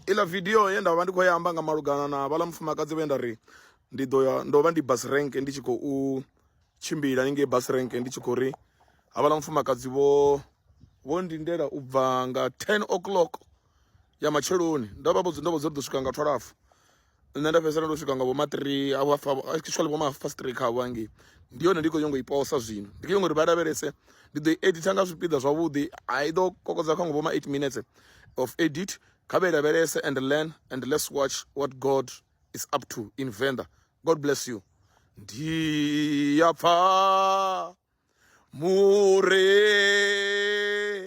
Ila video ye ndavha ndi khou yamba nga malugana na vhala mufumakadzi vhe nda ri ndo vha ndi bus rank ndi tshi khou tshimbila ninge bus rank ndi tshi khou ri havhala mufumakadzi vho ndindela u bva nga 10 o'clock ya matsheloni ndo vha ndo ḓo swika nga 12 nṋe nda fhedzisela ndo swika nga vho ma 3 actually vho ma first 3 kha vhangi ndi yone ndi khou nyongo i posa zwino ndi khou nyongo ri vha lavhelese ndi ḓo edita nga zwipiḓa zwavhuḓi a i ḓo kokodza kha ngo vho ma 8 minutes of edit kha vha lavhelese and learn and let's watch what God is up to in Venda. God bless you. Ndiyapfa mure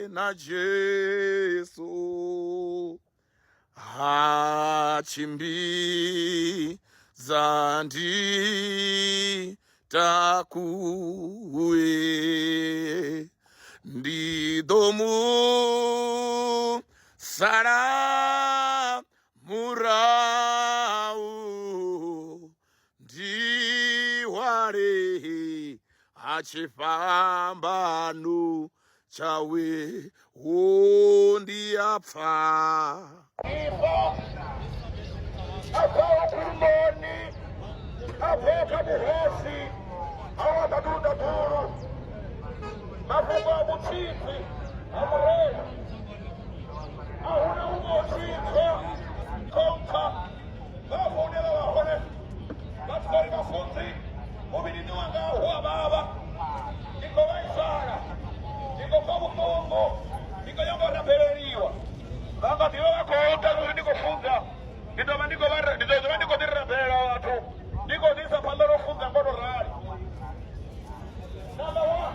na Jesu hachimbi zandi takuwe ndidomu sara murau ndiware achifambanu chawe ndiyapfa apawakulumoni apeka buhosi awatadudaturu mafugo abutsitsi amurera ahuna umotsitsa konka bafunela bahone batwari bafunzi mubinini wangaho ababa niko baisara niko kwabukongo niko yambona pereriwa bangati bakota niko funza ndizoba ndiko dirabela watu ndiko disa pandoro funza ngono rali number 1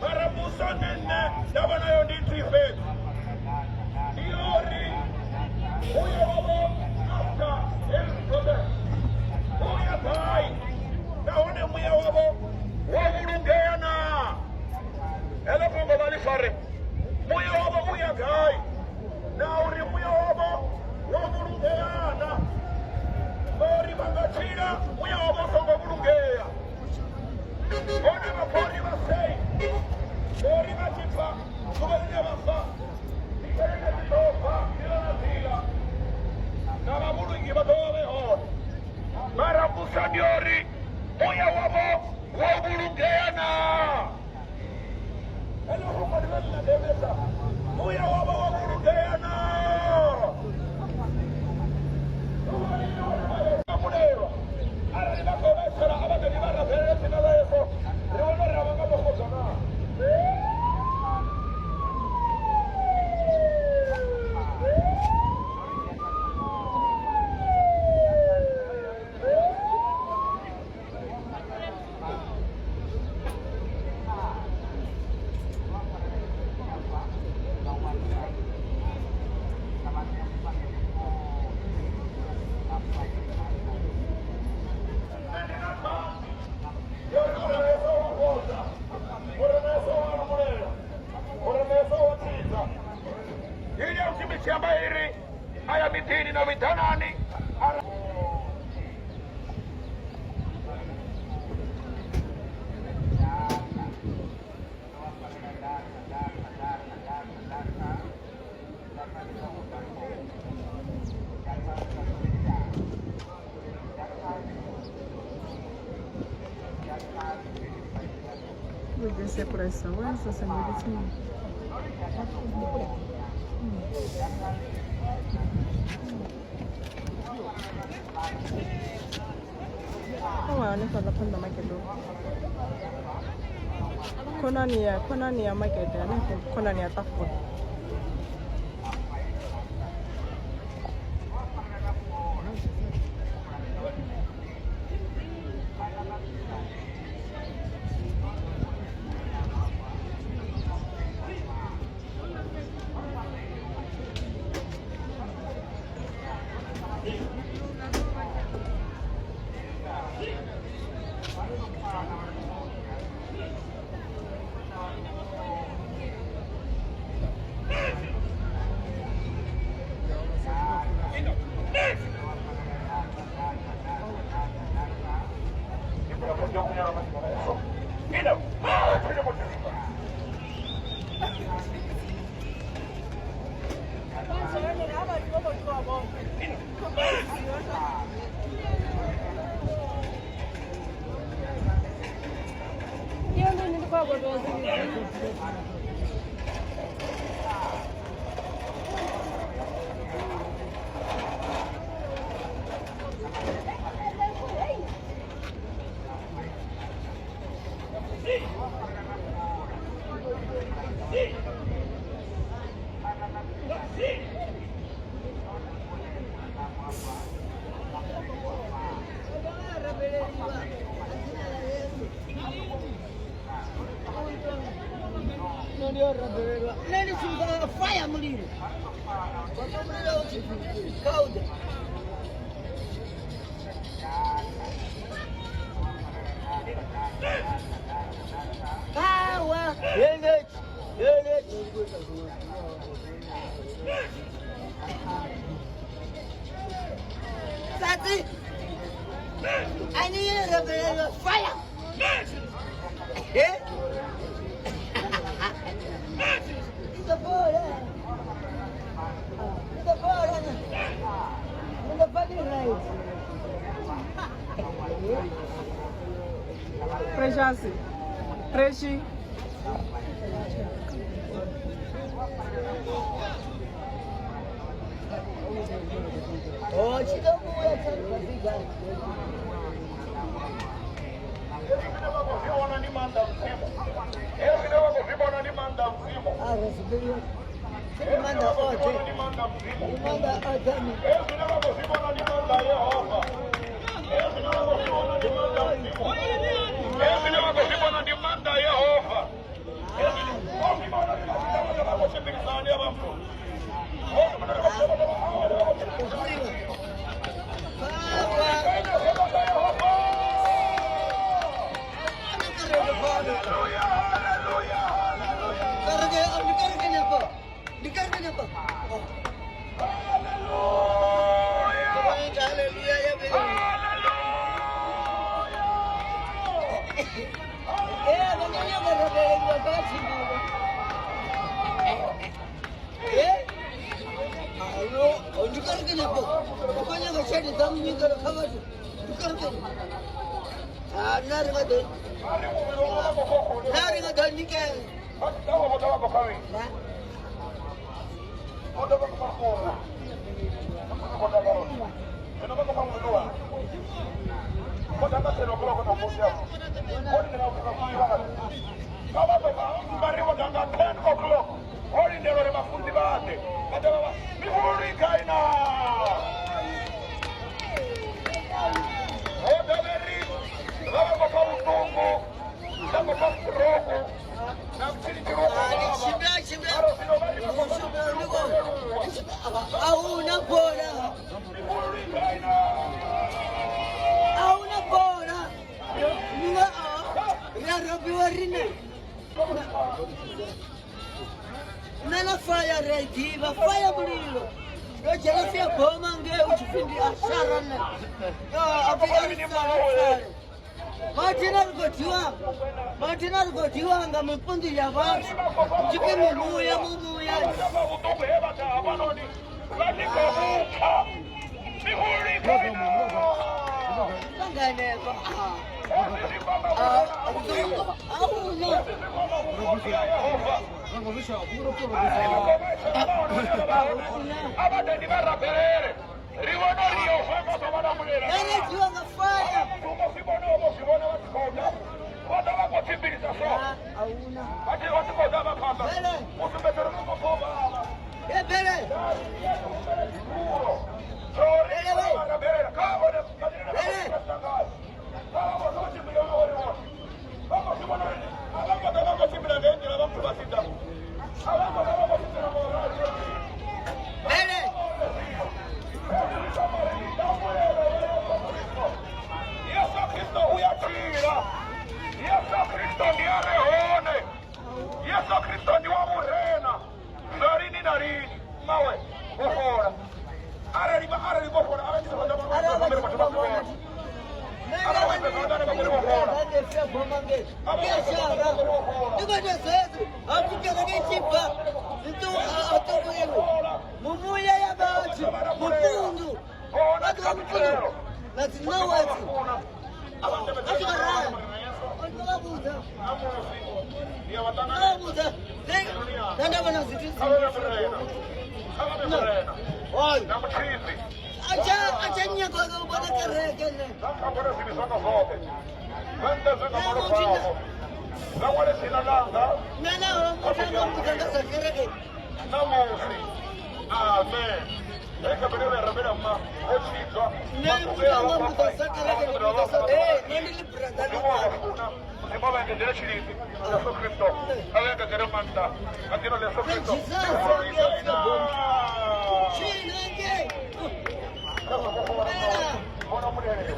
marabusa nene ndabana yo nditife diori uya babo after every brother uya bai naone muya wabo wabulungena ela pongo bali fare muya wabo uya gai na uri muya wabo wabulungena bori bangachira muya wabo songo bulungea oni mapori basei bori bachipa kubalia basa nikereke zitofa kila nazila na mabulungi batowe honi marabusa diori muya wabo wabulungena elo humadwela demesa muya wabo wabulungena Siambairi aya mitini na mitanani Vou descer por essa direitinho. Anaonekana kwenda market. Kona ni ya market, kona ni ya tafu. ndio rabelwa. Nani singa fire muliro. Kwa muliro uti kauda. Kawa, yele. Tati. Ani rabelwa fire. Eh? The ball, the fucking right. Precious. Precious. Oh, she don't know where to go. Nana fire retiva, fire mulilo. Yo jelafia boma nge uchifindi asharane. Yo afika Martina alikotiwa nga mpundi ya watu. Chike mumuya. Langaneko. Ngibabengezele chilisi Yesu Kristo. Abengezele manta. Ngakino Yesu Kristo. Bona mulele.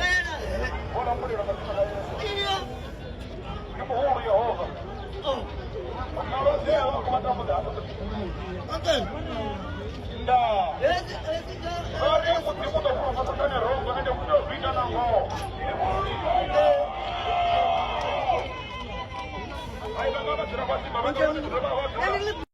Bona mulele katika Yehova. Yehova. Okay. Da. Ore mutimu ndo kufatana rongo ndio kuto vita na ngo. Ai baba tunapati baba tunapati.